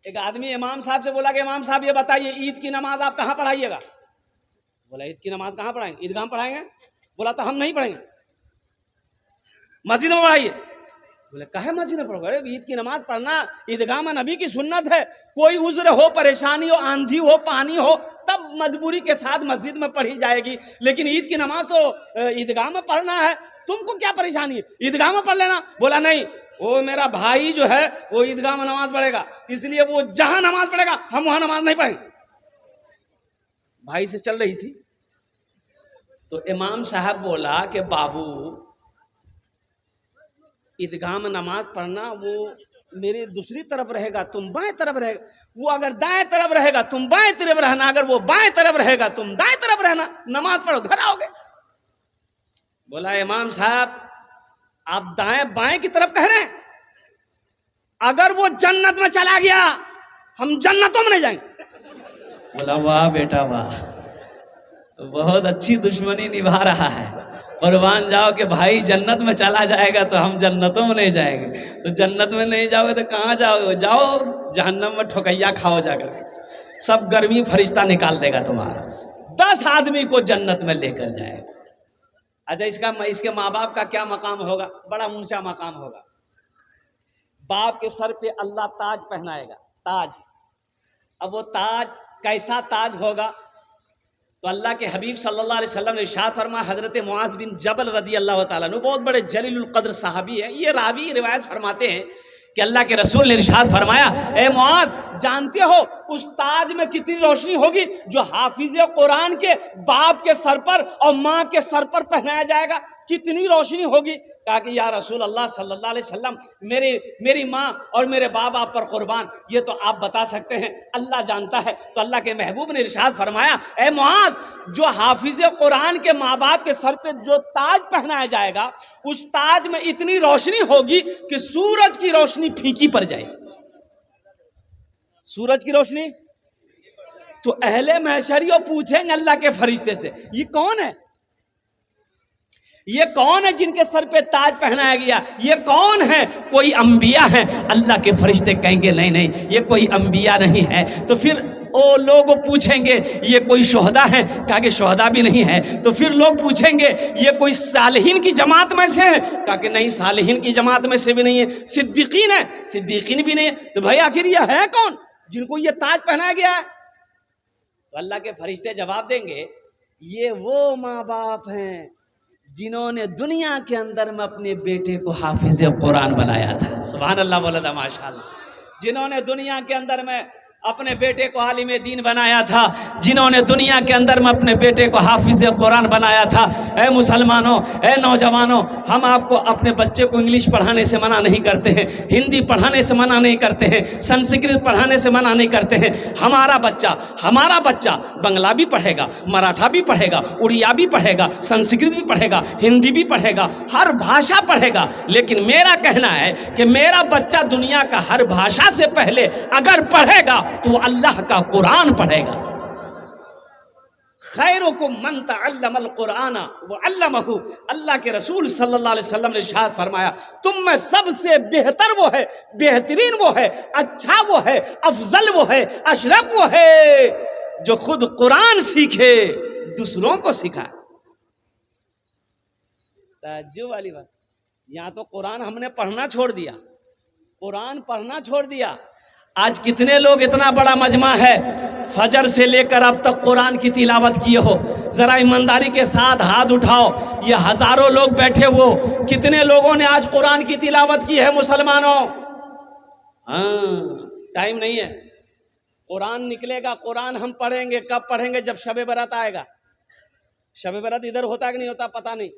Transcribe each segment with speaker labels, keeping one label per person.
Speaker 1: एक आदमी इमाम साहब से बोला कि इमाम साहब ये बताइए ईद की नमाज आप कहाँ पढ़ाइएगा? बोला ईद की नमाज कहाँ पढ़ाएंगे? ईदगाह में पढ़ाएंगे। बोला तो हम नहीं पढ़ेंगे, मस्जिद में पढ़ाइए। बोले कहे मस्जिद में पढ़ो? ईद की नमाज पढ़ना ईदगाह में नबी की सुन्नत है। कोई उज्र हो, परेशानी हो, आंधी हो, पानी हो, तब मजबूरी के साथ मस्जिद में पढ़ी जाएगी, लेकिन ईद की नमाज तो ईदगाह में पढ़ना है। तुमको क्या परेशानी है, ईदगाह में पढ़ लेना। बोला नहीं, वो मेरा भाई जो है वो ईदगाह में नमाज पढ़ेगा, इसलिए वो जहां नमाज पढ़ेगा हम वहां नमाज नहीं पढ़ेंगे। भाई से चल रही थी तो इमाम साहब बोला कि बाबू ईदगाह में नमाज पढ़ना वो मेरे दूसरी तरफ रहेगा, तुम बाएं तरफ रहेगा। वो अगर दाएं तरफ रहेगा तुम बाएं तरफ रहना, अगर वो बाएं तरफ रहेगा तुम दाएं तरफ रहना, नमाज पढ़ो घर आओगे। बोला इमाम साहब आप दाएं बाएं की तरफ कह रहे हैं, अगर वो जन्नत में चला गया हम जन्नतों में नहीं जाएंगे। बोला वाह बेटा वाह, बहुत अच्छी दुश्मनी निभा रहा है। कुर्बान जाओ कि भाई जन्नत में चला जाएगा तो हम जन्नतों में नहीं जाएंगे। तो जन्नत में नहीं जाओगे तो कहाँ जाओगे? जाओ जहन्नम में ठोकैया खाओ जाकर, सब गर्मी फरिश्ता निकाल देगा तुम्हारा। 10 आदमी को जन्नत में लेकर जाएगा। अच्छा इसके माँ बाप का क्या मकाम होगा? बड़ा ऊंचा मकाम होगा। बाप के सर पे अल्लाह ताज पहनाएगा, ताज। अब वो ताज कैसा ताज होगा? तो अल्लाह के हबीब सल्लल्लाहु अलैहि वसल्लम ने इरशाद फरमाया, हजरत मुआज बिन जबल रदी अल्लाह ताला अन्हु बहुत बड़े जलीलुल कद्र साहबी है, ये रावी रिवायत फरमाते हैं कि अल्लाह के रसूल ने इरशाद फरमाया, ए मुआज जानते हो उस ताज में कितनी रोशनी होगी जो हाफिज कुरान के बाप के सर पर और माँ के सर पर पहनाया जाएगा? कितनी रोशनी होगी? कहा कि या रसूल अल्लाह सल्लल्लाहु अलैहि वसल्लम मेरी माँ और मेरे बाप आप पर कुर्बान, ये तो आप बता सकते हैं, अल्लाह जानता है। तो अल्लाह के महबूब ने इरशाद फरमाया, ए मुआज जो हाफिज कुरान के माँ बाप के सर पे जो ताज पहनाया जाएगा उस ताज में इतनी रोशनी होगी कि सूरज की रोशनी फीकी पड़ जाएगी। सूरज की रोशनी। तो अहले महशरियों पूछेंगे अल्लाह के फरिश्ते से, ये कौन है? ये कौन है जिनके सर पे ताज पहनाया गया? ये कौन है? कोई अंबिया है? अल्लाह के फरिश्ते कहेंगे नहीं नहीं ये कोई अंबिया नहीं है। तो फिर ओ लोग पूछेंगे ये कोई शुहदा है? कहा कि शुहदा भी नहीं है। तो फिर लोग पूछेंगे ये कोई सालिहीन की जमात में से है? कहा कि नहीं सालिहीन की जमात में से भी नहीं है। सिद्दीकीन है? सिद्दीकीन भी नहीं है। तो भाई आखिर ये है कौन जिनको ये ताज पहनाया गया है? तो अल्लाह के फरिश्ते जवाब देंगे ये वो माँ बाप हैं जिन्होंने दुनिया के अंदर में अपने बेटे को हाफिज कुरान बनाया था। सुभान अल्लाह, बोला था माशाअल्लाह। जिन्होंने दुनिया के अंदर में अपने बेटे को आलिम दीन बनाया था, जिन्होंने दुनिया के अंदर में अपने बेटे को हाफिज कुरान बनाया था। ए मुसलमानों, ए नौजवानों, हम आपको अपने बच्चे को इंग्लिश पढ़ाने से मना नहीं करते हैं, हिंदी पढ़ाने से मना नहीं करते हैं, संस्कृत पढ़ाने से मना नहीं करते हैं। हमारा बच्चा बंगला भी पढ़ेगा, मराठा भी पढ़ेगा, उड़िया भी पढ़ेगा, संस्कृत भी पढ़ेगा, हिंदी भी पढ़ेगा, हर भाषा पढ़ेगा। लेकिन मेरा कहना है कि मेरा बच्चा दुनिया का हर भाषा से पहले अगर पढ़ेगा तो अल्लाह का कुरान पढ़ेगा। खैरुकुम मन तअल्लमल कुरान व अल्लमहु, अल्लाह के रसूल सल्लल्लाहु अलैहि वसल्लम ने इरशाद फरमाया, तुम में सबसे बेहतर वो है, बेहतरीन वो है, अच्छा वो है, अफजल वो है, अशरफ वो है जो खुद कुरान सीखे दूसरों को सिखाए। ताज्जुब वाली बात, यहाँ तो कुरान हमने पढ़ना छोड़ दिया, कुरान पढ़ना छोड़ दिया। आज कितने लोग, इतना बड़ा मजमा है, फजर से लेकर अब तक कुरान की तिलावत किए हो? जरा ईमानदारी के साथ हाथ उठाओ। ये हजारों लोग बैठे हो, कितने लोगों ने आज कुरान की तिलावत की है मुसलमानों? हाँ, टाइम नहीं है। कुरान निकलेगा, कुरान हम पढ़ेंगे। कब पढ़ेंगे? जब शबे बरात आएगा। शबे बरात इधर होता कि नहीं होता पता नहीं।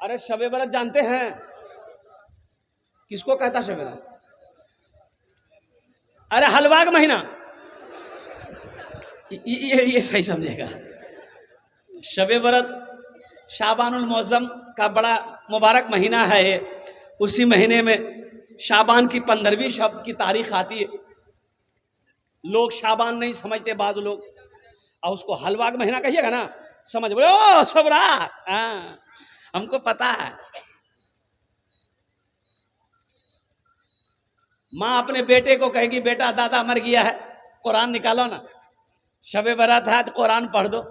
Speaker 1: अरे शबे बरात जानते हैं किसको कहता शबे बरात? अरे हलवा का महीना, ये सही समझेगा। शबे बरत शाबानुल मौज़म का बड़ा मुबारक महीना है। उसी महीने में शाबान की 15वीं शब की तारीख आती है। लोग शाबान नहीं समझते बाज लोग, और उसको हलवा का महीना कहिएगा ना समझ बोले ओ सबरा, हाँ हमको पता है। माँ अपने बेटे को कहेगी बेटा दादा मर गया है, कुरान निकालो ना, शबे बारात है तो कुरान पढ़ दो।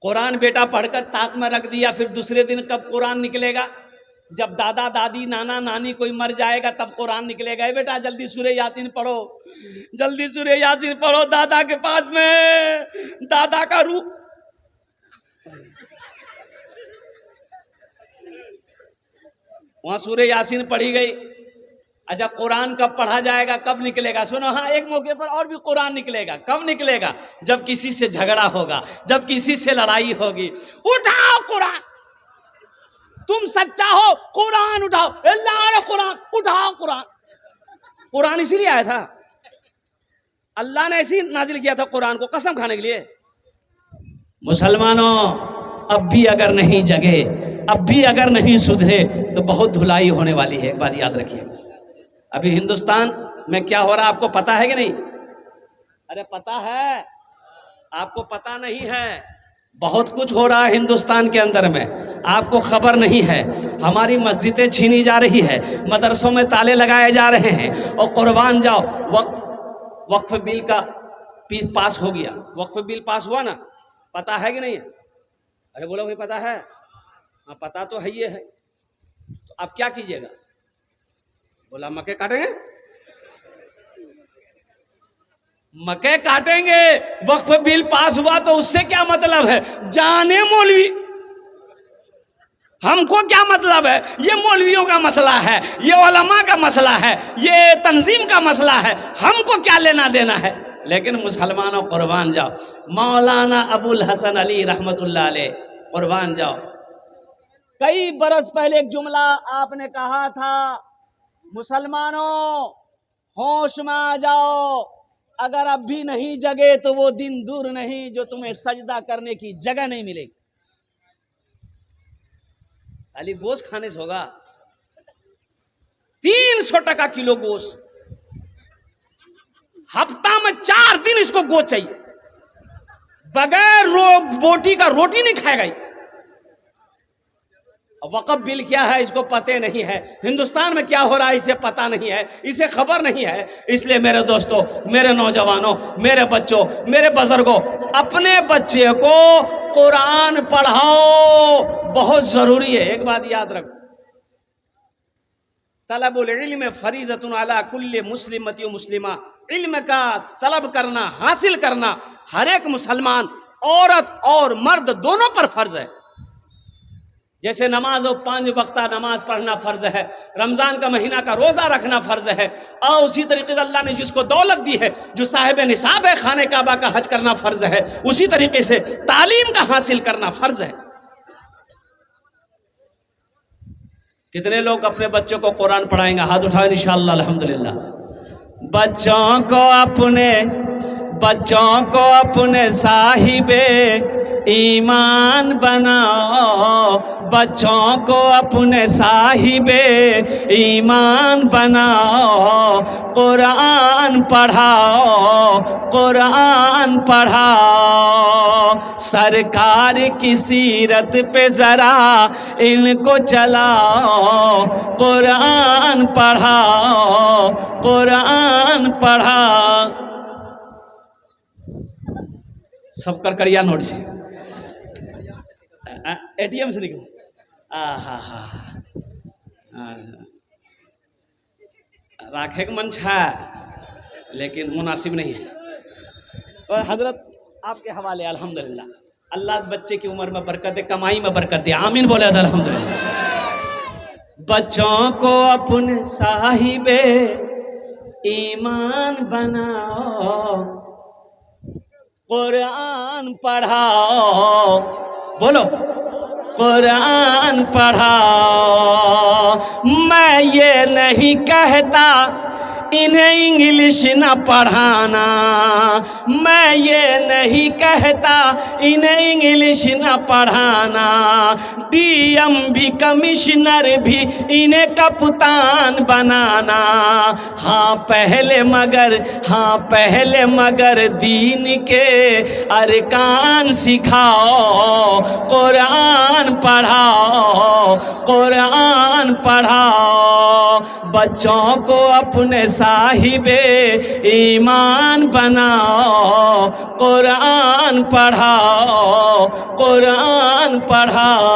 Speaker 1: कुरान बेटा पढ़कर ताक में रख दिया, फिर दूसरे दिन कब कुरान निकलेगा? जब दादा दादी नाना नानी कोई मर जाएगा तब कुरान निकलेगा। बेटा जल्दी सूरह यासीन पढ़ो, जल्दी सूरह यासीन पढ़ो, दादा के पास में दादा का रूह। वहां सूरह यासीन पढ़ी गई। अच्छा कुरान कब पढ़ा जाएगा, कब निकलेगा? सुनो, हाँ एक मौके पर और भी कुरान निकलेगा। कब निकलेगा? जब किसी से झगड़ा होगा, जब किसी से लड़ाई होगी। उठाओ कुरान, तुम सच्चा हो कुरान उठाओ, अल्लाह कुरान उठाओ। कुरान कुरान इसीलिए आया था, अल्लाह ने ऐसी नाजिल किया था कुरान को कसम खाने के लिए। मुसलमानों अब भी अगर नहीं जगे, अब भी अगर नहीं सुधरे तो बहुत धुलाई होने वाली है। एक बात याद रखिए, अभी हिंदुस्तान में क्या हो रहा है आपको पता है कि नहीं? अरे पता है, आपको पता नहीं है। बहुत कुछ हो रहा है हिंदुस्तान के अंदर में, आपको खबर नहीं है। हमारी मस्जिदें छीनी जा रही है, मदरसों में ताले लगाए जा रहे हैं। और कुर्बान जाओ, वक्फ बिल का पास हो गया, वक्फ बिल पास हुआ ना, पता है कि नहीं है? अरे बोलो भाई पता है? हाँ पता तो है, ये है। तो आप क्या कीजिएगा? बोला मक्के काटेंगे, मक्के काटेंगे। वक्फ बिल पास हुआ तो उससे क्या मतलब है? जाने मौलवी, हमको क्या मतलब है? ये मौलवियों का मसला है, ये उलमा का मसला है, ये तंजीम का मसला है, हमको क्या लेना देना है? लेकिन मुसलमानों कुर्बान जाओ, मौलाना अबुल हसन अली रहमतुल्लाह अलैह कुर्बान जाओ। कई बरस पहले एक जुमला आपने कहा था, मुसलमानों होश में आ जाओ, अगर अब भी नहीं जगे तो वो दिन दूर नहीं जो तुम्हें सजदा करने की जगह नहीं मिलेगी। खाली गोश्त खाने से होगा? 300 टका किलो गोश्त, हफ्ता में 4 दिन इसको गोश्त चाहिए, बगैर बोटी का रोटी नहीं खाएगा। वक़्फ़ बिल क्या है इसको पता नहीं है, हिंदुस्तान में क्या हो रहा है इसे पता नहीं है, इसे खबर नहीं है। इसलिए मेरे दोस्तों, मेरे नौजवानों, मेरे बच्चों, मेरे बुजुर्गों, अपने बच्चे को कुरान पढ़ाओ, बहुत जरूरी है। एक बात याद रखो, तलबुल इल्म फरीदतुन अला कुल्ली मुस्लिमति व मुस्लिमा। इल्म का तलब करना, हासिल करना हर एक मुसलमान, औरत और मर्द दोनों पर फर्ज है। जैसे नमाज और 5 वक्ता नमाज पढ़ना फर्ज है, रमज़ान का महीना का रोज़ा रखना फर्ज है, और उसी तरीके से अल्लाह ने जिसको दौलत दी है, जो साहिब निसाब है, खाने काबा का हज करना फर्ज है, उसी तरीके से तालीम का हासिल करना फर्ज है। कितने लोग अपने बच्चों को कुरान पढ़ाएंगे? हाथ उठाओ इंशाअल्लाह, अल्हम्दुलिल्लाह। बच्चों को अपने साहिबे ईमान बनाओ, बच्चों को अपने साहिबे ईमान बनाओ, कुरान पढ़ाओ, कुरान पढ़ाओ। सरकार की सीरत पे ज़रा इनको चलाओ, कुरान पढ़ाओ, कुरान पढ़ाओ। सब करकड़िया नोट से, ATM से निकल। राखे के मन छा, लेकिन मुनासिब नहीं है। और हजरत आपके हवाले अल्हम्दुलिल्लाह, अल्लाह बच्चे की उम्र में बरकत दे, कमाई में बरकत दे, आमीन बोले अल्हम्दुलिल्लाह। बच्चों को अपने साहिबे ईमान बनाओ, कुरान पढ़ाओ, बोलो कुरान पढ़ाओ। मैं ये नहीं कहता इन्हें इंग्लिश न पढ़ाना, मैं ये नहीं कहता इन्हें इंग्लिश न पढ़ाना, डीएम भी कमिश्नर भी इन्हें कप्तान बनाना। हाँ पहले मगर दीन के अरकान सिखाओ, कुरान पढ़ाओ, कुरान पढ़ाओ, बच्चों को अपने साहिबे ईमान बनाओ, कुरान पढ़ाओ, कुरान पढ़ाओ।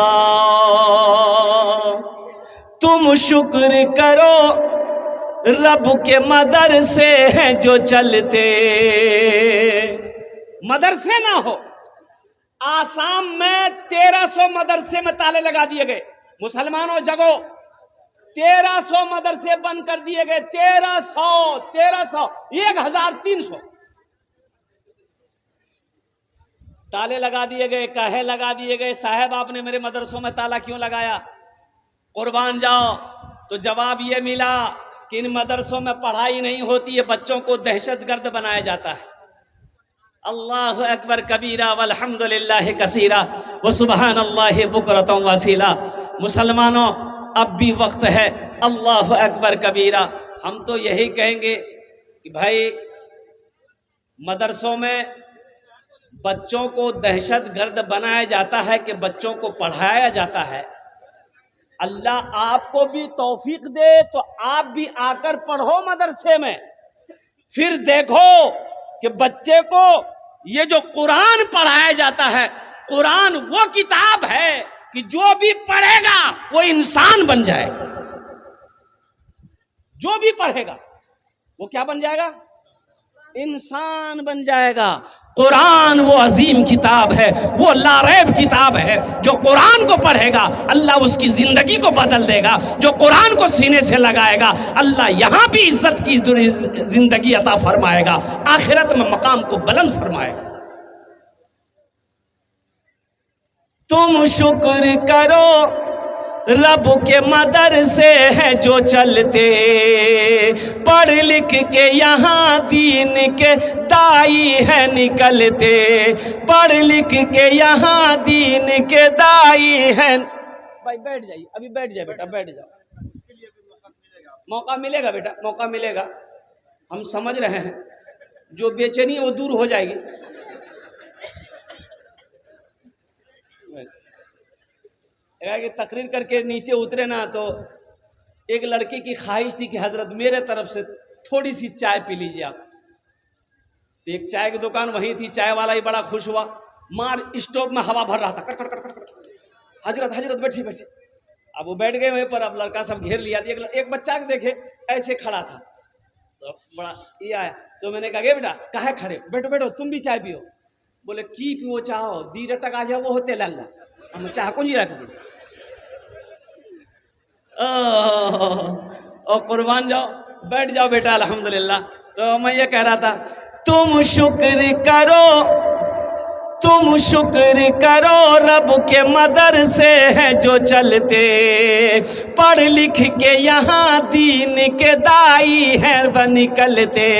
Speaker 1: तुम शुक्र करो रब के मदरसे हैं जो चलते, मदरसे ना हो। आसाम में 1300 मदरसे में ताले लगा दिए गए। मुसलमानों जगो, 1300 मदरसे बंद कर दिए गए। 1300 1300 ताले लगा दिए गए। काहे लगा दिए गए? साहब आपने मेरे मदरसों में ताला क्यों लगाया? कुर्बान जाओ। तो जवाब ये मिला कि इन मदरसों में पढ़ाई नहीं होती है, बच्चों को दहशतगर्द बनाया जाता है। अल्लाह अकबर कबीरा वल्हम्दुलिल्लाह कसीरा व सुबहानल्लाहि बुकरतम वसीला। मुसलमानों अब भी वक्त है, अल्लाह अकबर कबीरा। हम तो यही कहेंगे कि भाई मदरसों में बच्चों को दहशतगर्द बनाया जाता है कि बच्चों को पढ़ाया जाता है। अल्लाह आपको भी तौफीक दे तो आप भी आकर पढ़ो मदरसे में, फिर देखो कि बच्चे को ये जो कुरान पढ़ाया जाता है, कुरान वो किताब है कि जो भी पढ़ेगा वो इंसान बन जाएगा। जो भी पढ़ेगा वो क्या बन जाएगा? इंसान बन जाएगा। कुरान वो अजीम किताब है, वो लारैब किताब है। जो कुरान को पढ़ेगा अल्लाह उसकी जिंदगी को बदल देगा। जो कुरान को सीने से लगाएगा अल्लाह यहाँ भी इज्जत की जिंदगी अता फरमाएगा, आखिरत में मकाम को बुलंद फरमाएगा। तुम शुक्र करो रब के मदरसे हैं जो चलते, पढ़ लिख के यहाँ दीन के दाई है निकलते, पढ़ लिख के यहाँ दीन के दाई है। भाई बैठ जाइए, अभी बैठ जाए बेटा, बैठ जाओ। मौका मिलेगा बेटा, मौका मिलेगा। हम समझ रहे हैं, जो बेचैनी है वो दूर हो जाएगी। कि तकरीर करके नीचे उतरे ना तो एक लड़की की ख्वाहिश थी कि हजरत मेरे तरफ से थोड़ी सी चाय पी लीजिए आप। तो एक चाय की दुकान वहीं थी, चाय वाला ही बड़ा खुश हुआ, मार स्टोव में हवा भर रहा था, cut cut cut cut cut. हजरत हजरत बैठी बैठी। अब वो बैठ गए वहीं पर। अब लड़का सब घेर लिया। एक बच्चा के देखे ऐसे खड़ा था तो बड़ा ये आया, तो मैंने कहा बेटा काहे खड़े, बैठो बैठो तुम भी चाय पियो। बोले की पियो चाहो, 2 टका जाओ वो होते लल्ला, हम चाह कौन जी रख। ओ कुर्बान जाओ, बैठ जाओ बेटा, अल्हम्दुलिल्लाह। तो मैं ये कह रहा था, तुम शुक्र करो रब के मदरसे हैं जो चलते, पढ़ लिख के यहाँ दीन के दाई हैं व निकलते,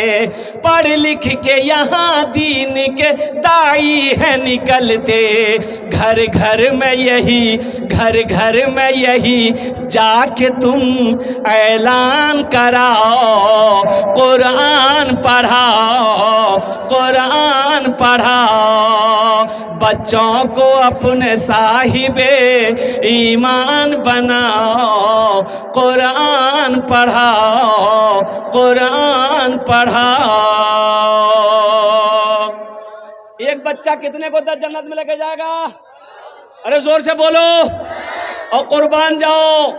Speaker 1: पढ़ लिख के यहाँ दीन के दाई हैं निकलते। घर घर में यही जाके तुम ऐलान कराओ, कुरान पढ़ाओ, कुरान पढ़ाओ, बच्चों को अपने साहिबे ईमान बनाओ, कुरान पढ़ाओ, कुरान पढ़ाओ। एक बच्चा कितने को जन्नत में लेके जाएगा? अरे जोर से बोलो और कुर्बान जाओ।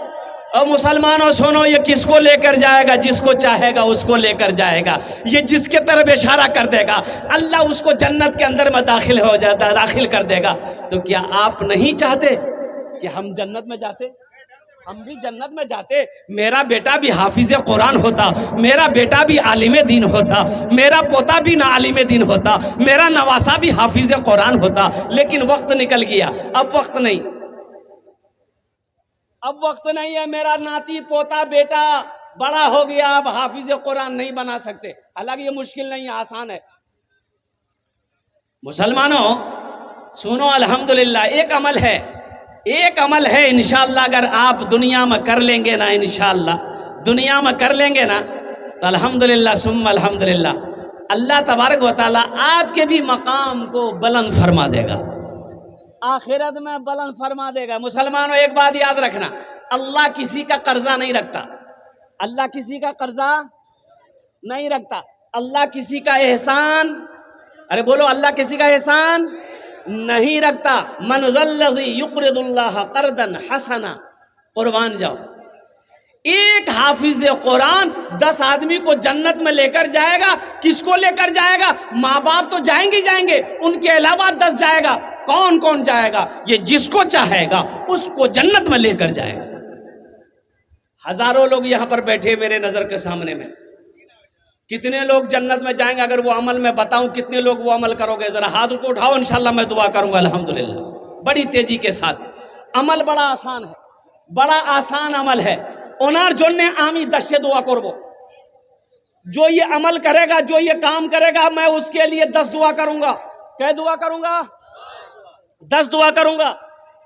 Speaker 1: और मुसलमानों सुनो, ये किसको लेकर जाएगा? जिसको चाहेगा उसको लेकर जाएगा। ये जिसके तरफ इशारा कर देगा अल्लाह उसको जन्नत के अंदर में दाखिल कर देगा। तो क्या आप नहीं चाहते कि हम जन्नत में जाते? हम भी जन्नत में जाते। मेरा बेटा भी हाफिज कुरान होता, मेरा बेटा भी आलिम दीन होता, मेरा पोता भी ना आलिम दीन होता, मेरा नवासा भी हाफिज कुरान होता। लेकिन वक्त निकल गया, अब वक्त नहीं, अब वक्त नहीं है। मेरा नाती पोता बेटा बड़ा हो गया, अब हाफिज कुरान नहीं बना सकते। हालांकि ये मुश्किल नहीं है, आसान है। मुसलमानों सुनो, अल्हम्दुलिल्लाह एक अमल है इंशाअल्लाह, अगर आप दुनिया में कर लेंगे ना, इंशाअल्लाह दुनिया में कर लेंगे ना, तो अल्हम्दुलिल्लाह सुम्मा अल्हम्दुलिल्लाह, अल्लाह तबारक व तआला आपके भी मकाम को बुलंद फरमा देगा, आखिरत में बुलंद फरमा देगा। मुसलमानों एक बात याद रखना, अल्लाह किसी का कर्जा नहीं रखता, अल्लाह किसी का कर्जा नहीं रखता, अल्लाह किसी का एहसान, अरे बोलो, अल्लाह किसी का एहसान नहीं रखता। मन ज़ल्लज़ी युक़रिदुल्लाह क़र्दन हसना, कुर्बान जाओ। एक हाफिज कुरान 10 आदमी को जन्नत में लेकर जाएगा। किसको लेकर जाएगा? माँ बाप तो जाएंगे जाएंगे, उनके अलावा 10 जाएगा। कौन कौन जाएगा? ये जिसको चाहेगा उसको जन्नत में लेकर जाएगा। हजारों लोग यहाँ पर बैठे मेरे नजर के सामने में, कितने लोग जन्नत में जाएंगे? अगर वो अमल मैं बताऊं, कितने लोग वो अमल करोगे? जरा हाथ को उठाओ, इंशाल्लाह मैं दुआ करूंगा अल्हम्दुलिल्लाह बड़ी तेजी के साथ। अमल बड़ा आसान है, बड़ा आसान अमल है। ओनार जोड़ने आमी 10 से दुआ करबो, जो ये अमल करेगा, जो ये काम करेगा, मैं उसके लिए 10 दुआ करूंगा। क्या दुआ करूंगा? 10 दुआ करूंगा।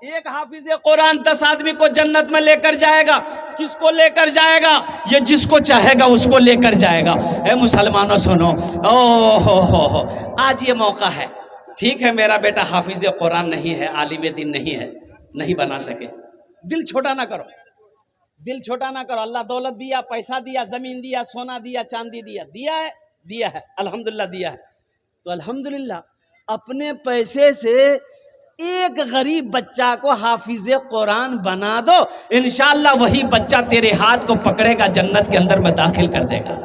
Speaker 1: एक हाफिज कुरान 10 आदमी को जन्नत में लेकर जाएगा। किसको लेकर जाएगा? ये जिसको चाहेगा उसको लेकर जाएगा। ए मुसलमानों सुनो, ओ हो, आज ये मौका है। ठीक है, मेरा बेटा हाफिज कुरान नहीं है, आलिम दीन नहीं है, नहीं बना सके, दिल छोटा ना करो, दिल छोटा ना करो। अल्लाह दौलत दिया, पैसा दिया, जमीन दिया, सोना दिया, चांदी दिया है अल्हम्दुलिल्लाह दिया है। तो अल्हम्दुलिल्लाह अपने पैसे से एक गरीब बच्चा को हाफिज कुरान बना दो, इंशाअल्लाह वही बच्चा तेरे हाथ को पकड़ेगा, जन्नत के अंदर में दाखिल कर देगा।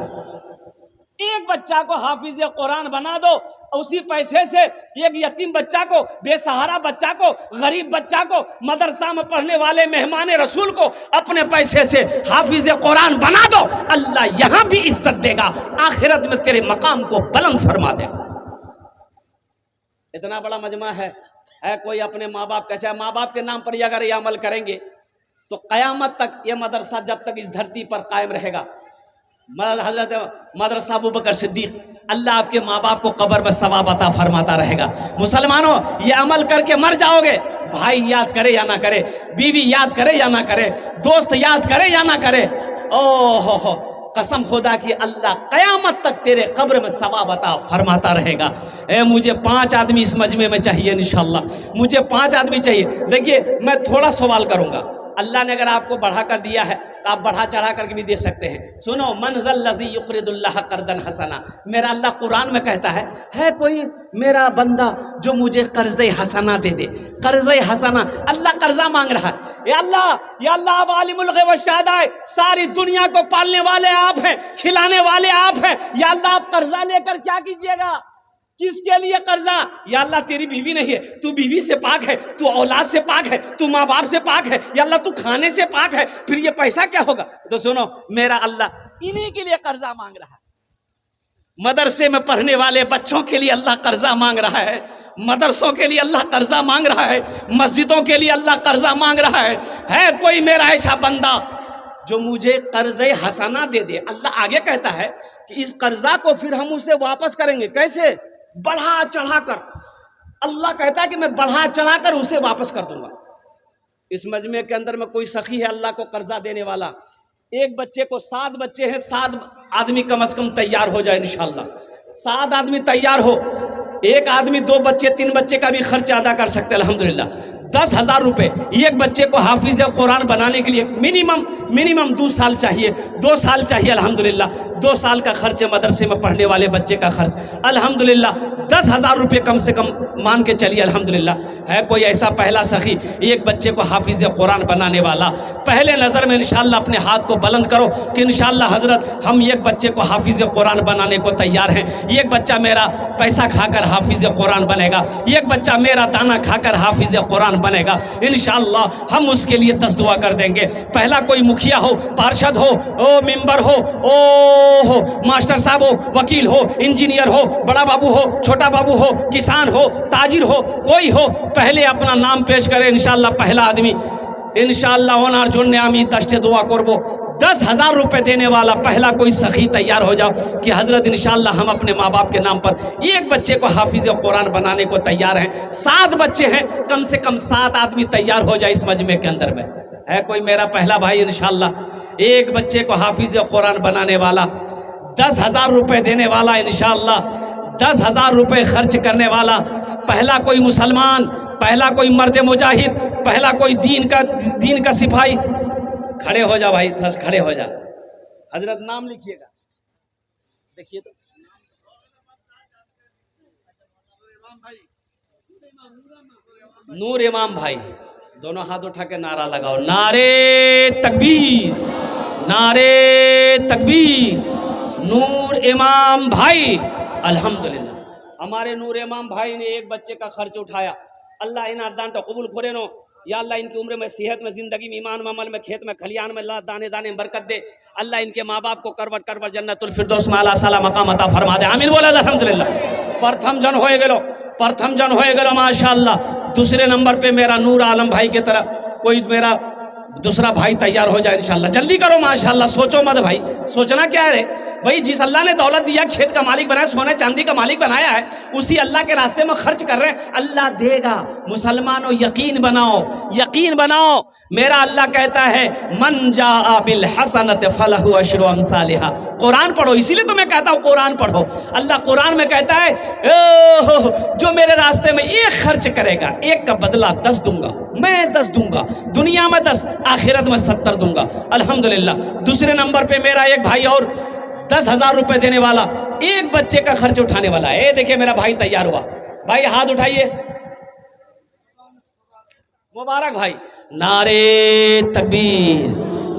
Speaker 1: एक बच्चा को हाफिज कुरान बना दो, उसी पैसे से एक यतीम बच्चा को, बेसहारा बच्चा को, गरीब बच्चा को, मदरसा में पढ़ने वाले मेहमान रसूल को अपने पैसे से हाफिज कुरान बना दो, अल्लाह यहां भी इज्जत देगा, आखिरत में तेरे मकाम को बुलंद फरमा देगा। इतना बड़ा मजमा है कोई अपने माँ बाप का, चाहे माँ बाप के नाम पर अगर ये अमल करेंगे तो क़यामत तक ये मदरसा जब तक इस धरती पर कायम रहेगा। हजरत मदरसा अबू बकर सिद्दीक, अल्लाह आपके माँ बाप को कब्र में सवाब अता फरमाता रहेगा। मुसलमानों ये अमल करके मर जाओगे, भाई याद करे या ना करे, बीवी याद करे या ना करे, दोस्त याद करे या ना करे, ओ हो कसम खुदा की अल्लाह क़यामत तक तेरे कब्र में सवाब अता फरमाता रहेगा। मुझे 5 आदमी इस मजमे में चाहिए इंशाअल्लाह, मुझे 5 आदमी चाहिए। देखिए मैं थोड़ा सवाल करूंगा, अल्लाह ने अगर आपको बढ़ा कर दिया है तो आप बढ़ा चढ़ा करके भी दे सकते हैं। सुनो, मन ज़ल्लज़ी युक़रिदुल्लाह क़र्दन हसना, मेरा अल्लाह कुरान में कहता है कोई मेरा बंदा जो मुझे कर्ज़े हसना दे दे, कर्ज़े हसना। अल्लाह कर्जा मांग रहा है। या अल्लाह आप आलिमुल ग़ैब व शहादा, सारी दुनिया को पालने वाले आप हैं, खिलाने वाले आप हैं। या अल्लाह आप कर्जा लेकर क्या कीजिएगा? किसके लिए कर्जा? या अल्लाह तेरी बीवी नहीं है, तू बीवी से पाक है, तू औलाद से पाक है, तू माँ बाप से पाक है, या अल्लाह तू खाने से पाक है, फिर ये पैसा क्या होगा? तो सुनो, मेरा अल्लाह इन्हीं के लिए कर्जा मांग रहा है। मदरसे में पढ़ने वाले बच्चों के लिए अल्लाह कर्जा मांग रहा है, मदरसों के लिए अल्लाह कर्जा मांग रहा है, मस्जिदों के लिए अल्लाह कर्जा मांग रहा है कोई मेरा ऐसा बंदा जो मुझे कर्ज़े हसना दे दे। अल्लाह आगे कहता है कि इस कर्जा को फिर हम उसे वापस करेंगे। कैसे? बढ़ा चढ़ाकर। अल्लाह कहता है कि मैं बढ़ा चढ़ाकर उसे वापस कर दूंगा। इस मजमे के अंदर में कोई सखी है अल्लाह को कर्जा देने वाला, एक बच्चे को 7 बच्चे हैं, 7 आदमी कम से कम तैयार हो जाए इंशाअल्लाह। 7 आदमी तैयार हो, एक आदमी 2 बच्चे 3 बच्चे का भी खर्च अदा कर सकते हैं अल्हम्दुलिल्लाह। 10,000 रुपये एक बच्चे को हाफिज कुरान बनाने के लिए मिनिमम 2 साल चाहिए, 2 साल चाहिए अल्हम्दुलिल्लाह। 2 साल का खर्च मदरसे में पढ़ने वाले बच्चे का खर्च अल्हम्दुलिल्लाह 10,000 रुपये कम से कम मान के चलिए अल्हम्दुलिल्लाह। है कोई ऐसा पहला सखी एक बच्चे को हाफिज कुरान बनाने वाला? पहले नज़र में इंशाअल्लाह अपने हाथ को बुलंद करो कि इंशाअल्लाह हज़रत हम एक बच्चे को हाफिज कुरान बनाने को तैयार हैं। एक बच्चा मेरा पैसा खाकर हाफिज कुरान बनेगा, एक बच्चा मेरा दाना खाकर हाफिज कुरान बनेगा इंशाअल्लाह। हम उसके लिए 10 दुआ कर देंगे। पहला कोई मुखिया हो, पार्षद हो, मेंबर हो, मास्टर साहब हो, वकील हो, इंजीनियर हो, बड़ा बाबू हो, छोटा बाबू हो, किसान हो, ताजिर हो, कोई हो, पहले अपना नाम पेश करे इंशाअल्लाह। पहला आदमी इंशाअल्लाह ओनार जोड़ने आमी 10 दुआ करबो। 10,000 रुपए देने वाला पहला कोई सखी तैयार हो जाओ कि हजरत इंशाअल्लाह हम अपने माँ बाप के नाम पर एक बच्चे को हाफिज कुरान बनाने को तैयार हैं। 7 बच्चे हैं, कम से कम 7 आदमी तैयार हो जाए इस मजमे के अंदर में। है कोई मेरा पहला भाई इंशाअल्लाह एक बच्चे को हाफिज कुरान बनाने वाला, 10,000 रुपए देने वाला, इंशाअल्लाह 10,000 रुपए खर्च करने वाला पहला कोई मुसलमान, पहला कोई मर्द मुजाहिद, पहला कोई दीन का सिपाही। खड़े हो जा भाई, थोड़ा खड़े हो जा। हजरत नाम लिखिएगा, देखिए तो नूर इमाम भाई, दोनों हाथ उठा के नारा लगाओ, नारे तकबीर, नारे तकबीर। नूर इमाम भाई अल्हम्दुलिल्लाह, हमारे नूर इमाम भाई ने एक बच्चे का खर्च उठाया। अल्लाह इन अरदान तो कबूल करे नो। या अल्लाह इनकी उम्र में, सेहत में, ज़िंदगी में, ईमान में, अमल में, खेत में, खलियान में, अल्लाह दाने दाने में बरकत दे। अल्लाह इनके माँ बाप को करवट करवट जन्नतुल फिरदौस में आला साला मकाम अता फरमा दे। आमीन बोला अल्हम्दुलिल्लाह। प्रथम जन होए गेलो माशाअल्लाह। दूसरे नंबर पे मेरा नूर आलम भाई की तरह कोई मेरा दूसरा भाई तैयार हो जाए इंशाअल्लाह। जल्दी करो माशाअल्लाह, सोचो मत भाई, सोचना क्या है भाई, जिस अल्लाह ने दौलत दिया, खेत का मालिक बनाया, सोने चांदी का मालिक बनाया है, उसी अल्लाह के रास्ते में खर्च कर रहे हैं, अल्लाह देगा। मुसलमानों यकीन बनाओ, यकीन बनाओ। मेरा अल्लाह कहता है मन जाअ बिल हसनत फलहु अशरु अमसालिहा। कुरान पढ़ो, इसीलिए तो मैं कहता हूँ कुरान पढ़ो। अल्लाह कुरान में कहता है जो मेरे रास्ते में एक खर्च करेगा, एक का बदला 10 दूंगा, मैं 10 दूंगा, दुनिया में 10, आखिरत में 70 दूंगा। अल्हम्दुलिल्लाह। दूसरे नंबर पे मेरा एक भाई और 10,000 रुपए देने वाला, एक बच्चे का खर्च उठाने वाला है। देखिए मेरा भाई तैयार हुआ, भाई हाथ उठाइए, मुबारक भाई। नारे तकबीर,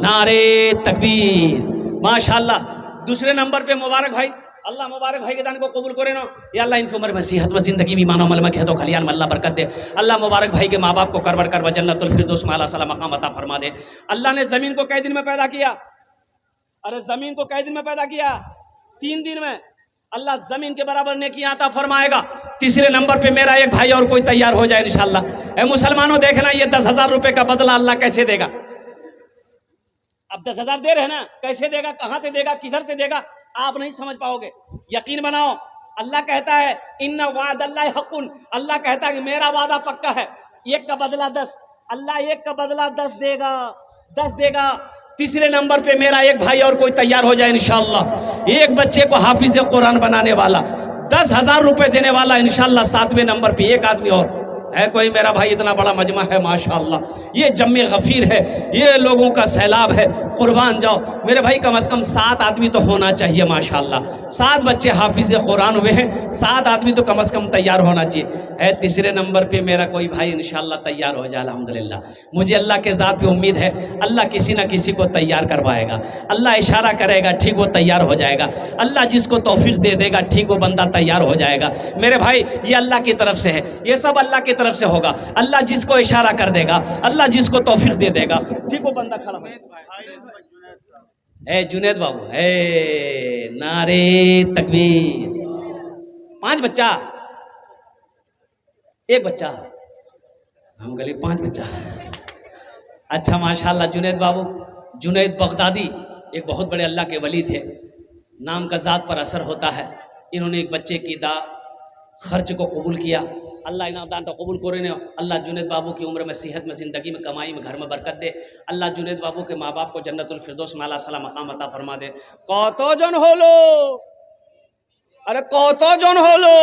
Speaker 1: नारे तकबीर, माशाअल्लाह। दूसरे नंबर पे मुबारक भाई, अल्लाह मुबारक भाई के दान को कबूल करे ना। या अल्लाह इनकी उम्र में, सेहत में, जिंदगी में, ईमान अमल में, खेतों खलियान में अल्लाह बरकत दे। अल्लाह मुबारक भाई के माँ बाप को करवर करवा जन्नतुल फिरदौस में आला साला मकाम अता फरमा दे। अल्लाह ने ज़मीन को कई दिन में पैदा किया? अरे ज़मीन को कई दिन में पैदा किया? 3 दिन में। अल्लाह ज़मीन के बराबर नेकियां अता फरमाएगा। तीसरे नंबर पे मेरा एक भाई और कोई तैयार हो जाए इंशाअल्लाह। ए मुसलमानों देखना, ये 10,000 रुपए का बदला अल्लाह कैसे देगा। अब 10,000 दे रहे हैं ना, कैसे देगा, कहां से देगा, किधर से देगा, आप नहीं समझ पाओगे। यकीन बनाओ, अल्लाह कहता है इन्ना वादल्लाहि हक़्क़ुन, अल्लाह कहता है कि मेरा वादा पक्का है, एक का बदला 10, अल्लाह एक का बदला 10 देगा, 10 देगा। तीसरे नंबर पे मेरा एक भाई और कोई तैयार हो जाए इंशाअल्लाह, एक बच्चे को हाफिज कुरान बनाने वाला, 10,000 रुपए देने वाला इंशाअल्लाह। 7वें नंबर पे एक आदमी और है कोई मेरा भाई, इतना बड़ा मजमा है माशाअल्लाह, ये जम्मे गफीर है, ये लोगों का सैलाब है, कुर्बान जाओ मेरे भाई। कम से कम 7 आदमी तो होना चाहिए माशाअल्लाह। 7 बच्चे हाफिज कुरान हुए हैं, 7 आदमी तो कम से कम तैयार होना चाहिए। है तीसरे नंबर पे मेरा कोई भाई इंशाअल्लाह तैयार हो जाए अल्हम्दुलिल्लाह। मुझे अल्लाह के ज़ात पे उम्मीद है, अल्लाह किसी न किसी को तैयार करवाएगा। अल्लाह इशारा करेगा, ठीक वो तैयार हो जाएगा। अल्लाह जिसको तौफीक दे देगा, ठीक वो बंदा तैयार हो जाएगा। मेरे भाई ये अल्लाह की तरफ से है, ये सब अल्लाह की तरफ से होगा। अल्लाह जिसको इशारा कर देगा, अल्लाह जिसको तौफीक दे देगा, ठीक वो बंदा खड़ा हो। ए जुनैद बाबू, ए नारे तकबीर। 5 बच्चा, एक बच्चा, हम गले 5 बच्चा। अच्छा माशाअल्लाह। जुनैद बाबू, जुनैद बगदादी एक बहुत बड़े अल्लाह के वली थे, नाम का ज़ात पर असर होता है। इन्होंने एक बच्चे की खर्च को कबूल किया। अल्लाह इनाम दान तो कबूल करे ने। अल्लाह जुनैद बाबू की उम्र में, सेहत में, ज़िंदगी में, कमाई में, घर में बरकत दे। अल्लाह जुनैद बाबू के माँ बाप को जन्नतुल फिरदौस में आला साला मकाम अता फरमा दे। कतो जन होलो, अरे कतो जन होलो?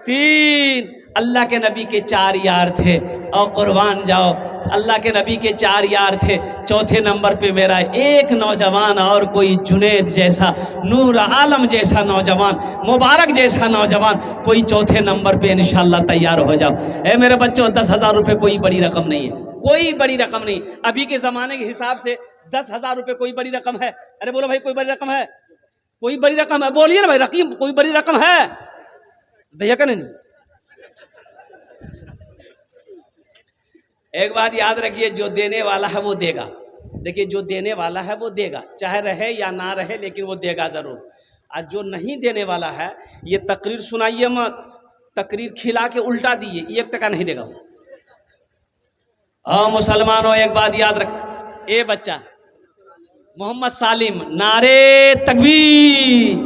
Speaker 1: 3। अल्लाह के नबी के 4 यार थे, और कुर्बान जाओ अल्लाह के नबी के 4 यार थे। चौथे नंबर पे मेरा एक नौजवान और कोई जुनैद जैसा, नूर आलम जैसा नौजवान, मुबारक जैसा नौजवान कोई चौथे नंबर पे इंशाअल्लाह तैयार हो जाओ। ए मेरे बच्चों, 10,000 रुपये कोई बड़ी रकम नहीं है, कोई बड़ी रकम नहीं। अभी के ज़माने के हिसाब से 10,000 रुपये कोई बड़ी रकम है? अरे बोलो भाई, कोई बड़ी रकम है? कोई बड़ी रकम है? बोलिए ना भाई, रकीम कोई बड़ी रकम है? दैया का नहीं। एक बात याद रखिए, जो देने वाला है वो देगा। देखिए, जो देने वाला है वो देगा, चाहे रहे या ना रहे, लेकिन वो देगा ज़रूर। और जो नहीं देने वाला है, ये तकरीर सुनाइए मत, तकरीर खिला के उल्टा दिए, 1 टका नहीं देगा। हाँ मुसलमानों, एक बात याद रख। ए बच्चा, मोहम्मद सालिम, नारे तकबीर,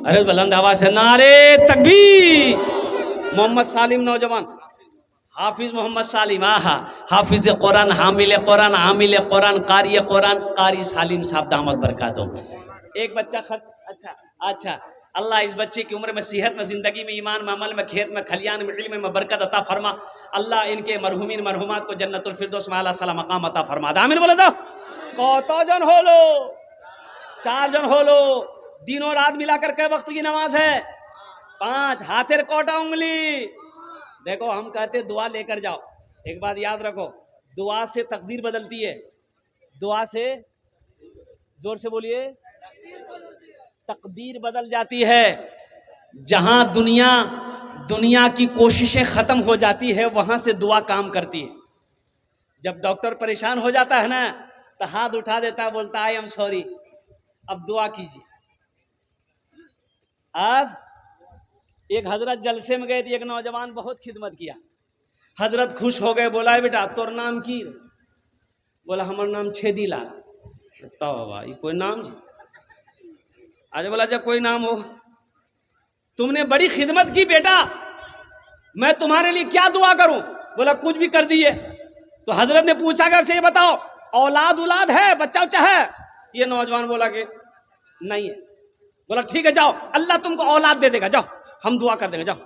Speaker 1: अरे बुलंद आवाज से नारे तकबीर। मोहम्मद सालिम नौजवान, हाफिज मोहम्मद सालिम, आहा, हाफिज कुरान, हामिल कुरान, आमिल कुरान, कारी सालिम साहब दामद बरकातो। एक बच्चा खर्च, अच्छा अल्लाह इस बच्चे की उम्र में, सेहत में, ज़िंदगी में, ईमान में, अमल में, खेत में, खलियान में, इल्म में बरकत अता फरमा। अल्लाह इनके मरहुमीन मरहुमात को जन्नतुल फिरदौस में आला साला मकाम अता फरमा। आमीन बोले दो। कत जन हो लो? 4 जन हो लो। दिनों रात मिलाकर के वक्त की नमाज है 5। हाथेर कोटा उंगली। देखो हम कहते दुआ लेकर जाओ। एक बात याद रखो, दुआ से तकदीर बदलती है। दुआ से, जोर से बोलिए, तकदीर बदल जाती है। जहां दुनिया की कोशिशें खत्म हो जाती है, वहां से दुआ काम करती है। जब डॉक्टर परेशान हो जाता है ना, तो हाथ उठा देता है, बोलता आई एम सॉरी, अब दुआ कीजिए। अब एक हजरत जलसे में गए थे, एक नौजवान बहुत खिदमत किया, हजरत खुश हो गए, बोला बेटा तोर नाम की? बोला हमार नाम छेदीलाल। तो भाई कोई नाम जी? आज बोला जब कोई नाम हो, तुमने बड़ी खिदमत की बेटा, मैं तुम्हारे लिए क्या दुआ करूं? बोला कुछ भी कर दिए। तो हजरत ने पूछा कि अच्छा ये बताओ औलाद है, बच्चा उच्चा है? ये नौजवान बोला कि नहीं है। बोला ठीक है जाओ, अल्लाह तुमको औलाद दे देगा, जाओ हम दुआ कर देंगे, जाओ।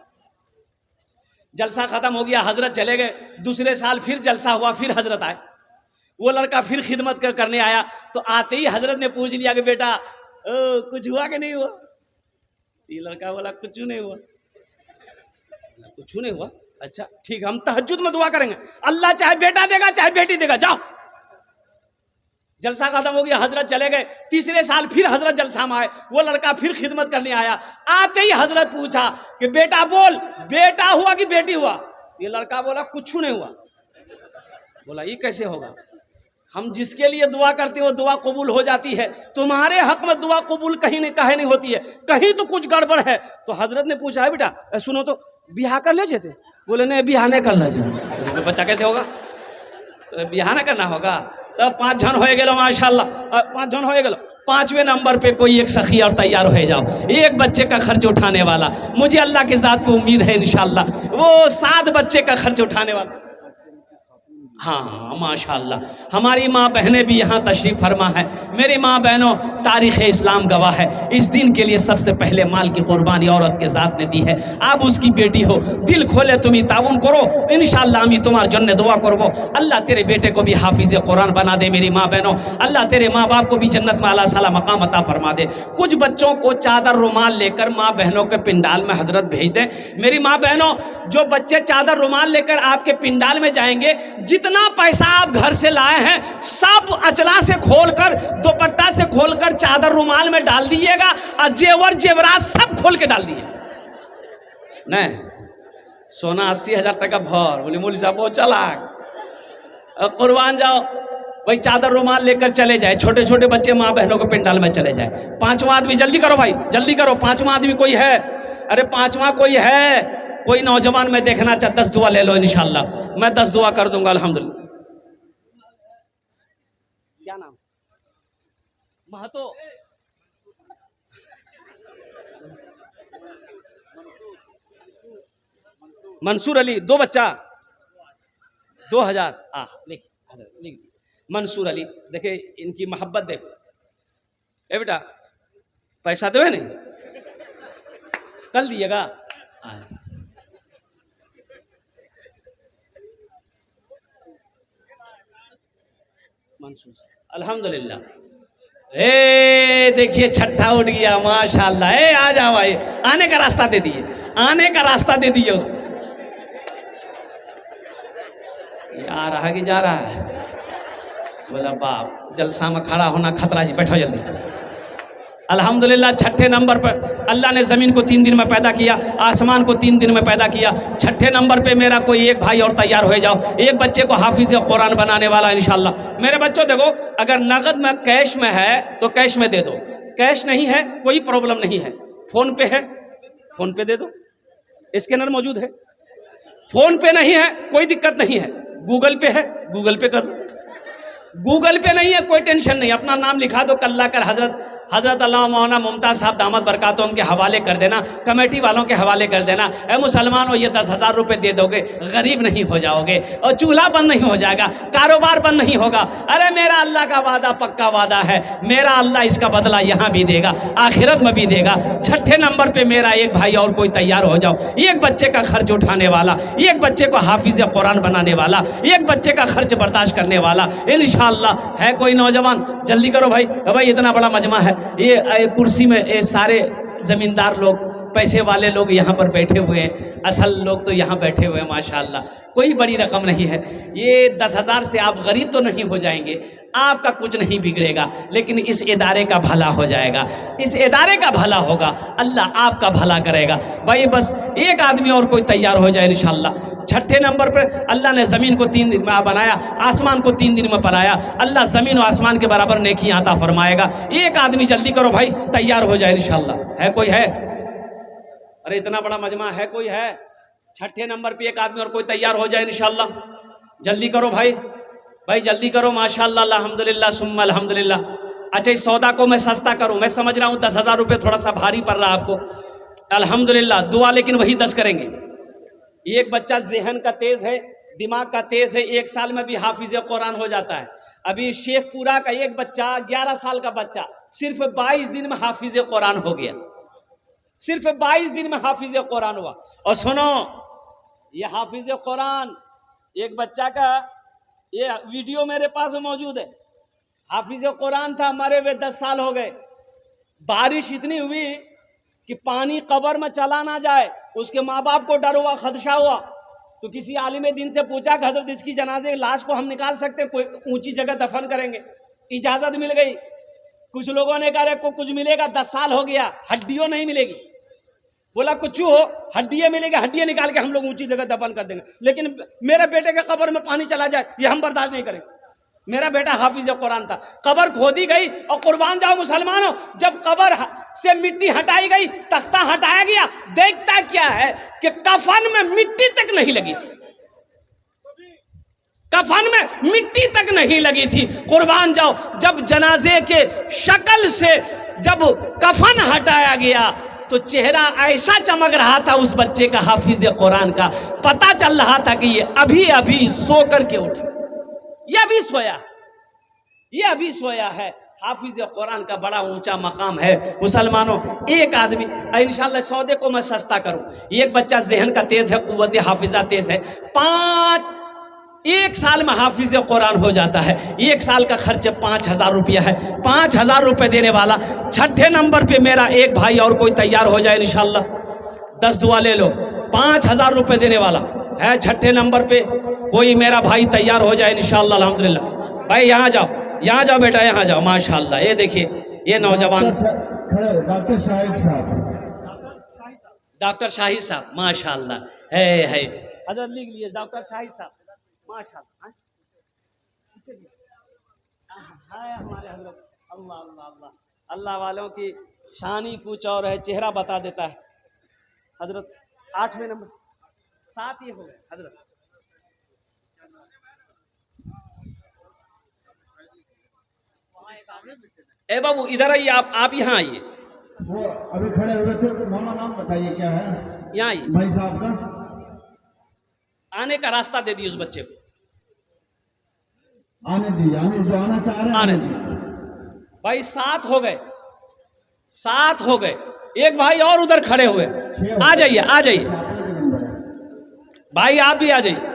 Speaker 1: जलसा खत्म हो गया, हजरत चले गए। दूसरे साल फिर जलसा हुआ, फिर हजरत आए। वो लड़का फिर खिदमत करने आया। तो आते ही हजरत ने पूछ लिया कि बेटा कुछ हुआ कि नहीं हुआ? ये लड़का बोला कुछ नहीं हुआ। कुछ नहीं हुआ? अच्छा ठीक, हम तहज्जुद में दुआ करेंगे, अल्लाह चाहे बेटा देगा चाहे बेटी देगा, जाओ। जलसा खत्म हो गया, हजरत चले गए। तीसरे साल फिर हजरत जलसा में आए। वो लड़का फिर खिदमत करने आया। आते ही हजरत पूछा कि बेटा बोल, बेटा हुआ कि बेटी हुआ? ये लड़का बोला कुछ नहीं हुआ। बोला ये कैसे होगा? हम जिसके लिए दुआ करते हैं वो दुआ कबूल हो जाती है। तुम्हारे हक में दुआ कबूल कहीं नहीं होती है, कहीं तो कुछ गड़बड़ है। तो हजरत ने पूछा है बेटा सुनो तो बिहार कर ले जाते? बोले नहीं बिहार नहीं करना चाहिए। तो बच्चा कैसे होगा? तो बिहार ना करना होगा। तो 5 जन हो गए माशाल्लाह, 5 जन हो गए। 5वें नंबर पे कोई एक सखी और तैयार हो जाओ, एक बच्चे का खर्च उठाने वाला। मुझे अल्लाह की ज़ात पे उम्मीद है इंशाल्लाह वो 7 बच्चे का खर्च उठाने वाला। हाँ माशाल्लाह, हमारी माँ बहनें भी यहाँ तशरीफ़ फरमा है। मेरी माँ बहनों, तारीख़ इस्लाम गवाह है, इस दिन के लिए सबसे पहले माल की कुर्बानी औरत के ज़ात ने दी है। आप उसकी बेटी हो, दिल खोले तुम्हें ताउन करो, इंशाअल्लाह हम तुम्हारे जन्नत दुआ करबो। अल्लाह तेरे बेटे को भी हाफिज़ कुरान बना दे। मेरी माँ बहनों, अल्लाह तेरे माँ बाप को भी जन्नत में आला साला मकाम अता फरमा दे। कुछ बच्चों को चादर रुमाल लेकर माँ बहनों के पिंडाल में हजरत भेज दें। मेरी माँ बहनों, जो बच्चे चादर रुमाल लेकर आपके पिंडाल में जाएंगे, जितना पैसा आप घर से लाए हैं सब अचला से खोलकर, दुपट्टा से खोलकर चादर रुमाल में डाल दीजिएगा और जेवर जेवरात सब खोल के डाल दिए। नहीं सोना 80,000 टका भर, बोले मौलवी साहब बहुत चालाक। कुर्बान जाओ भाई, चादर रुमाल लेकर चले जाए। छोटे छोटे बच्चे माँ बहनों को पिंडाल में चले जाए। 5वां आदमी, जल्दी करो भाई जल्दी करो, 5वां आदमी कोई है? अरे 5वां कोई है? कोई नौजवान मैं देखना चाहता, 10 दुआ ले लो इंशाल्लाह, मैं 10 दुआ कर दूंगा अल्हम्दुलिल्लाह। क्या नाम? महतो। मंसूर अली, 2 बच्चा 2000। लिख मंसूर अली। देखे इनकी मोहब्बत देखो। ए बेटा पैसा दो है नहीं, कल दिएगा। मंसूर अल्हम्दुलिल्लाह। देखिए छठा उठ गया माशाल्लाह। आ जाओ भाई, आने का रास्ता दे दिए, आने का रास्ता दे दिए उसको। आ रहा कि जा रहा है? बोला बाप जलसा में खड़ा होना खतरा जी, बैठो जल्दी। अल्हम्दुलिल्लाह, छठे नंबर पर अल्लाह ने ज़मीन को 3 दिन में पैदा किया, आसमान को 3 दिन में पैदा किया। छठे नंबर पे मेरा कोई एक भाई और तैयार हो जाओ, एक बच्चे को हाफिज़ कुरान बनाने वाला इंशाल्लाह। मेरे बच्चों देखो, अगर नगद में कैश में है तो कैश में दे दो, कैश नहीं है कोई प्रॉब्लम नहीं है, फ़ोन पे है फ़ोन पे दे दो, स्कैनर मौजूद है। फ़ोन पे नहीं है कोई दिक्कत नहीं है, गूगल पे है गूगल पे कर दो। गूगल पे नहीं है, कोई टेंशन नहीं, अपना नाम लिखा दो, कल्ला कर हजरत अल्लाह मौलाना मुमताज़ साहब दामद बरकातुहुम के हवाले कर देना, कमेटी वालों के हवाले कर देना। ए मुसलमानों, ये 10,000 रुपये दे दोगे, गरीब नहीं हो जाओगे और चूल्हा बंद नहीं हो जाएगा, कारोबार बंद नहीं होगा। अरे मेरा अल्लाह का वादा पक्का वादा है, मेरा अल्लाह इसका बदला यहाँ भी देगा, आखिरत में भी देगा। छठे नंबर पे मेरा एक भाई और कोई तैयार हो जाओ, एक बच्चे का खर्च उठाने वाला, एक बच्चे को हाफिज कुरान बनाने वाला, एक बच्चे का खर्च बर्दाश्त करने वाला इंशाअल्लाह है कोई नौजवान। जल्दी करो भाई, भाई इतना बड़ा मजमा है, ये कुर्सी में ये सारे ज़मींदार लोग, पैसे वाले लोग यहाँ पर बैठे हुए हैं, असल लोग तो यहाँ बैठे हुए हैं माशाअल्लाह। कोई बड़ी रकम नहीं है ये, 10,000 से आप गरीब तो नहीं हो जाएंगे, आपका कुछ नहीं बिगड़ेगा, लेकिन इस इदारे का भला हो जाएगा, इस इदारे का भला होगा, अल्लाह आपका भला करेगा। भाई बस एक आदमी और कोई तैयार हो जाए इंशाअल्लाह। छठे नंबर पर अल्लाह ने ज़मीन को 3 दिन में बनाया, आसमान को 3 दिन में बनाया, अल्लाह ज़मीन और आसमान के बराबर नेकियां अता फरमाएगा। एक आदमी जल्दी करो भाई, तैयार हो जाए इंशाअल्लाह। है कोई है? अरे इतना बड़ा मजमा है, कोई है? छठे नंबर पे एक आदमी और कोई तैयार हो जाए इंशाअल्लाह। जल्दी करो भाई, भाई जल्दी करो माशाअल्लाह, अल्हम्दुलिल्लाह सुम्मा अल्हम्दुलिल्लाह। अच्छा, इस सौदा को मैं सस्ता करूं, मैं समझ रहा हूँ 10,000 रुपये थोड़ा सा भारी पड़ रहा आपको, अल्हम्दुलिल्लाह दुआ लेकिन वही 10 करेंगे। एक बच्चा जहन का तेज़ है, दिमाग का तेज़ है, 1 साल में भी हाफिज कुरान हो जाता है। अभी शेखपुरा का एक बच्चा, 11 साल का बच्चा, सिर्फ 22 दिन में हाफिज कुरान हो गया, सिर्फ 22 दिन में हाफिज कुरान हुआ। और सुनो, ये हाफिज कुरान एक बच्चा का ये वीडियो मेरे पास मौजूद है, हाफिज कुरान था, मरे हुए 10 साल हो गए। बारिश इतनी हुई कि पानी कब्र में चला ना जाए, उसके माँ बाप को डर हुआ, खदशा हुआ, तो किसी आलिम दीन से पूछा कि हजरत इसकी जनाजे लाश को हम निकाल सकते, कोई ऊंची जगह दफन करेंगे, इजाज़त मिल गई। कुछ लोगों ने कहा को कुछ मिलेगा, 10 साल हो गया, हड्डियों नहीं मिलेगी। बोला कुछ हो, हड्डियाँ मिलेगी, हड्डियाँ निकाल के हम लोग ऊंची जगह दफन कर देंगे, लेकिन मेरे बेटे के कब्र में पानी चला जाए ये हम बर्दाश्त नहीं करेंगे। मेरा बेटा हाफिज कुरान था, कब्र खोदी गई और कुर्बान जाओ मुसलमानों, जब कब्र से मिट्टी हटाई गई, तख्ता हटाया गया, देखता क्या है कि कफन में मिट्टी तक नहीं लगी थी, कफन में मिट्टी तक नहीं लगी थी। कुर्बान जाओ, जब जनाजे के शक्ल से जब कफन हटाया गया तो चेहरा ऐसा चमक रहा था उस बच्चे का, हाफिज कुरान का, पता चल रहा था कि ये अभी अभी सो करके उठा, ये अभी सोया, ये अभी सोया है। हाफिज कुरान का बड़ा ऊंचा मकाम है मुसलमानों। एक आदमी, इंशाअल्लाह सौदे को मैं सस्ता करूं, एक बच्चा जहन का तेज है, कुव्वत हाफिजा तेज है, 1 साल में हाफिज कुरान हो जाता है। 1 साल का खर्च 5,000 रुपया है, 5,000 रुपये देने वाला। छठे नंबर पे मेरा एक भाई और कोई तैयार हो जाए इंशाअल्लाह, 10 दुआ ले लो, 5,000 रुपये देने वाला है। छठे नंबर पे कोई मेरा भाई तैयार हो जाए इंशाअल्लाह अल्हम्दुलिल्लाह। भाई यहाँ जाओ, यहाँ जाओ बेटा, यहाँ जाओ माशाअल्लाह। ये देखिए ये नौजवान
Speaker 2: डॉक्टर शाहिद साहब,
Speaker 1: डॉक्टर शाहिद साहब माशाअल्लाह है। हजरत लिख लिए डॉक्टर शाहिद साहब माशाअल्लाह। हमारे हजरत, अल्लाह अल्लाह अल्लाह, अल्लाह वालों की शान ही कुछ और है, चेहरा बता देता है। हजरत 8वें नंबर, 7 ये हो गए हजरत। ए बाबू इधर आइए, आप यहाँ आइए,
Speaker 2: वो अभी खड़े हुए थे, मौलाना नाम बताइए क्या है?
Speaker 1: यहाँ आइए,
Speaker 2: भाई साहब का
Speaker 1: आने का रास्ता दे दिए उस बच्चे को,
Speaker 2: आने दीजिए, आने जो आना चाह रहे हैं
Speaker 1: आने दीजिए। भाई 7 हो गए, 7 हो गए। एक भाई और उधर खड़े हुए, आ जाइए आ जाइए भाई, आप भी आ जाइए।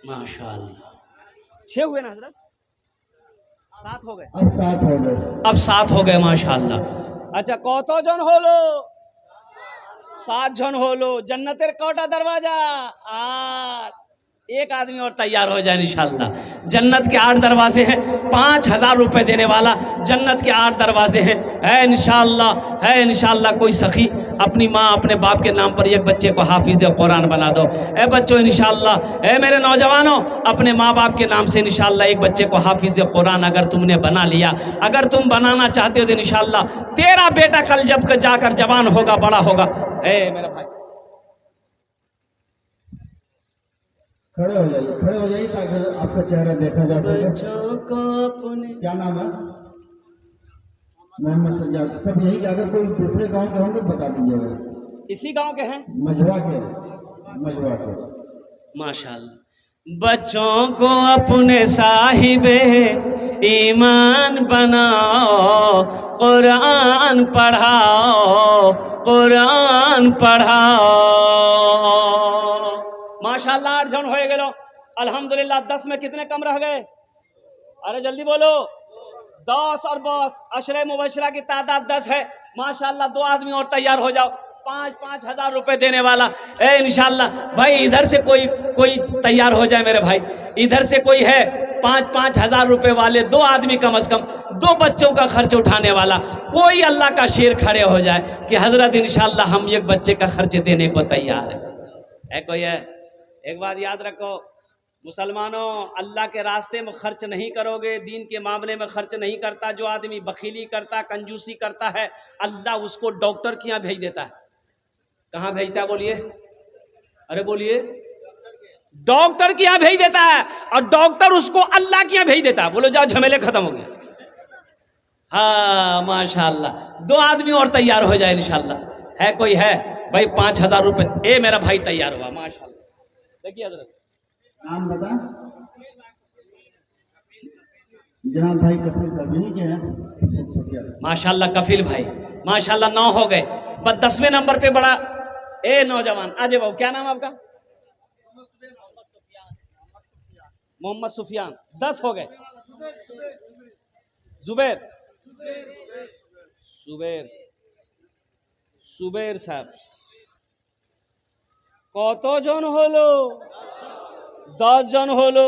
Speaker 1: माशाअल्लाह 6 हुए ना हजरत, 7 हो गए,
Speaker 2: अब 7 हो गए,
Speaker 1: अब 7 हो गए माशाअल्लाह। अच्छा कौतो जन हो लो, 7 जन हो लो, जन्नतेर कोटा दरवाजा 8, एक आदमी और तैयार हो जाए इंशाअल्लाह। जन्नत के 8 दरवाजे हैं, 5,000 रुपये देने वाला, जन्नत के 8 दरवाजे हैं, है इंशाअल्लाह, है इंशाअल्लाह। कोई सखी अपनी माँ अपने बाप के नाम पर एक बच्चे को हाफिज कुरान बना दो। ए बच्चों इंशाअल्लाह, ए मेरे नौजवानों, अपने माँ बाप के नाम से इंशाअल्लाह एक बच्चे को हाफिज कुरान अगर तुमने बना लिया, अगर तुम बनाना चाहते हो तो इंशाअल्लाह तेरा बेटा कल जब जाकर जवान होगा, बड़ा होगा, मेरा भाई
Speaker 2: खड़े हो जाइए ताकि आपका चेहरा देखा जा सके।
Speaker 1: बच्चों को अपने
Speaker 2: क्या नाम है? मोहम्मद सज्जाद। सब यही कि अगर कोई दूसरे गांव के होंगे बता दीजिएगा।
Speaker 1: इसी गांव के हैं?
Speaker 2: मझवा के।
Speaker 1: माशाल्लाह। बच्चों को अपने साहिबे ईमान बनाओ, कुरान पढ़ाओ। माशाल्लाह 8 जन हो गए। अल्हम्दुलिल्लाह 10 में कितने कम रह गए? अरे जल्दी बोलो। 10 और 10 अशरे मुबशरा की तादाद 10 है। माशाल्लाह 2 आदमी और तैयार हो जाओ। 5-5 हजार रुपए देने वाला इंशाल्लाह। भाई इधर से कोई तैयार हो जाए मेरे भाई। इधर से कोई है 5-5 हजार रुपए वाले 2 आदमी कम से कम, 2 बच्चों का खर्च उठाने वाला कोई अल्लाह का शेर खड़े हो जाए कि हजरत इंशाल्लाह हम एक बच्चे का खर्च देने को तैयार है कोई है? एक बात याद रखो मुसलमानों, अल्लाह के रास्ते में खर्च नहीं करोगे, दीन के मामले में खर्च नहीं करता, जो आदमी बखीली करता, कंजूसी करता है, अल्लाह उसको डॉक्टर के यहाँ भेज देता है। कहाँ भेजता है बोलिए? अरे बोलिए। डॉक्टर के यहाँ भेज देता है और डॉक्टर उसको अल्लाह के यहाँ भेज देता है। बोलो जाओ झमेले खत्म हो गए। हाँ माशाल्लाह 2 आदमी और तैयार हो जाए इंशाल्लाह। है कोई है भाई? 5,000 रुपए मेरा भाई तैयार हुआ माशाल्लाह। देखिए हजरत
Speaker 2: नाम बता। जनाब भाई कफील साहब यही के हैं
Speaker 1: माशाल्लाह। कफील भाई माशाल्लाह 9 हो गए। बस 10वें नंबर पे बड़ा नौजवान अजय बाबू, क्या नाम आपका? मोहम्मद सुफियान। 10 हो गए। जुबेर साहब। কত জন হলো? 10 জন হলো।